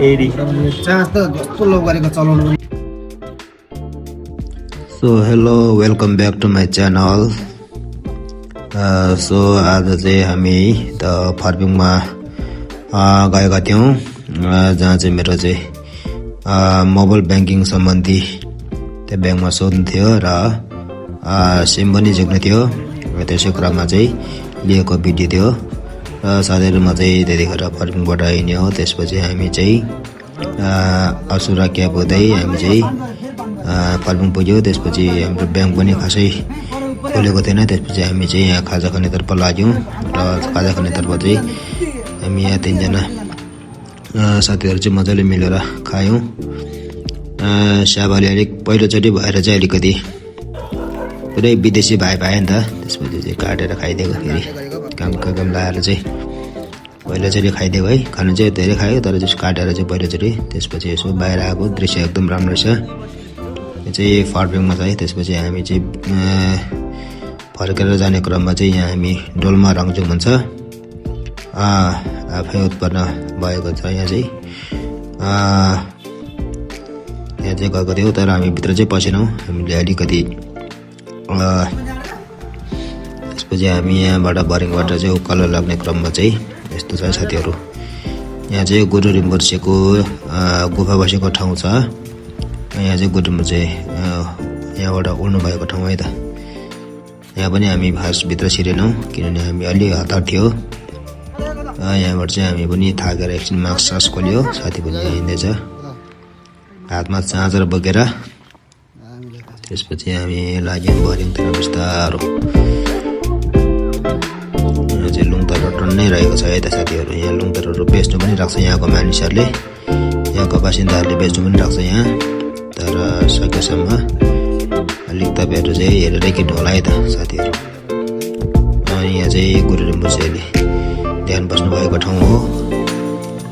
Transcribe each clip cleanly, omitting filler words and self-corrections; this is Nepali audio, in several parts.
एडी चार्ज त जस्तो लो गरेको चलाउनु so hello welcome back to my channel. So आज चाहिँ हामी त फर्पिङमा गएका थियौँ जहाँ चाहिँ मेरो चाहिँ मोबाइल ब्याङ्किङ सम्बन्धी त्यो ब्याङ्कमा सोध्नु थियो र सिम पनि झिक्नु थियो। त्यसै क्रममा चाहिँ लिएको भिडियो थियो र साथीहरूमा चाहिँ त्यतिखेर फर्पिङबाट हिँड्यो। त्यसपछि हामी चाहिँ असुरा क्याब हुँदै हामी चाहिँ फर्पिङ पुग्यो। त्यसपछि हाम्रो ब्याङ्क पनि खासै खोलेको थिएन। त्यसपछि हामी चाहिँ यहाँ खाजा खानेतर्फ लाग्यौँ र खाजा खानेतर्फ चाहिँ हामी यहाँ तिनजना साथीहरू चाहिँ मजाले मिलेर खायौँ। स्याबाले अलिक पहिलोचोटि भएर चाहिँ अलिकति पुरै विदेशी भाइ पाएँ नि त। त्यसपछि चाहिँ काटेर खाइदिएको फेरि काम लगाएर चाहिँ पहिलोचोटि खाइदिएको है। खानु चाहिँ धेरै खायो तर चाहिँ काटेर चाहिँ पहिलोचोटि। त्यसपछि यसो बाहिर आएको दृश्य एकदम राम्रो रहेछ। यो चाहिँ फर्पिङमा छ है। त्यसपछि हामी चाहिँ फर्केर जाने क्रममा चाहिँ यहाँ हामी डोल्मा रङजुङ भन्छ आफै उत्पन्न भएको छ। यहाँ चाहिँ गएको थियौँ तर हामी भित्र चाहिँ पसेनौँ। हामीले अलिकति त्यसपछि हामी यहाँबाट बरिङबाट चाहिँ उकालो लाग्ने क्रममा चाहिँ यस्तो छ साथीहरू। यहाँ चाहिँ गुरु रिम्पोछेको गुफा बसेको ठाउँ छ। यहाँ चाहिँ गुरुमा चाहिँ यहाँबाट उड्नु भएको ठाउँ है त। यहाँ पनि हामी फर्स्ट भित्र छिरेनौँ किनभने हामी अलि हतार थियो। यहाँबाट चाहिँ हामी पनि थाकेर एकछिन मास्क सास खोल्यो। साथी पनि हिँड्दैछ हातमा चार्जर बोकेर। त्यसपछि हामी लाग्यौँ बरिङतिर बिस्तारो। यहाँ चाहिँ लुङतरो टन्नै रहेको छ है त साथीहरू। यहाँ लुङतरोहरू बेच्नु पनि राख्छ यहाँको मानिसहरूले, यहाँको बासिन्दाहरूले बेच्नु पनि राख्छ यहाँ। तर सकेसम्म अलिक तपाईँहरू चाहिँ हेरेरै किन्नु होला है त साथीहरू। अनि यहाँ चाहिँ गुरु रिम्पोछेले ध्यान बस्नुभएको ठाउँ हो।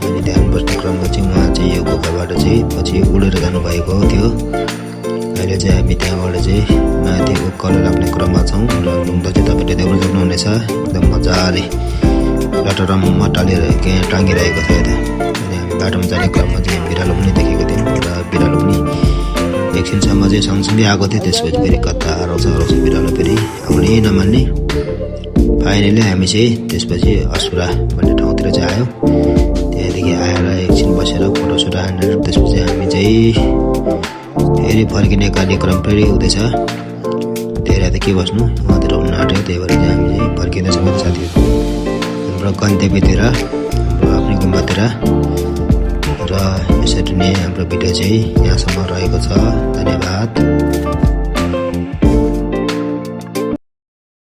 अनि ध्यान बस्ने क्रममा चाहिँ उहाँ चाहिँ यो गुफाबाट चाहिँ पछि उडेर जानुभएको थियो। अहिले चाहिँ हामी त्यहाँबाट चाहिँ माथि उकालो लाग्ने क्रममा छौँ र लुङ्दा चाहिँ तपाईँले देख्न सक्नुहुनेछ एकदम मजाले लटरम्म टाँगिरहेको छ यता। अनि हामी बाटोमा जाने क्रममा चाहिँ बिरालो पनि देखेको थियौँ र बिरालो पनि एकछिनसम्म चाहिँ सँगसँगै आएको थियो। त्यसपछि फेरि कता हराउँछ बिरालो फेरि आउनै नमान्ने। फाइनली हामी चाहिँ त्यसपछि असुरा भन्ने ठाउँतिर चाहिँ आयौँ। त्यहाँदेखि आएर एकछिन बसेर फोटोसोटो हानेर त्यसपछि हामी चाहिँ फेरि फर्किने कार्यक्रम फेरि हुँदैछ। धेरै त के बस्नु उहाँतिर हुन आँट्यो। त्यही भएर चाहिँ हामी चाहिँ फर्किँदैछौँ साथीहरू हाम्रो गन्तव्यतिर, हाम्रो आफ्नै गुम्बातिर। र यसरी नै हाम्रो भिडियो चाहिँ यहाँसम्म रहेको छ। धन्यवाद।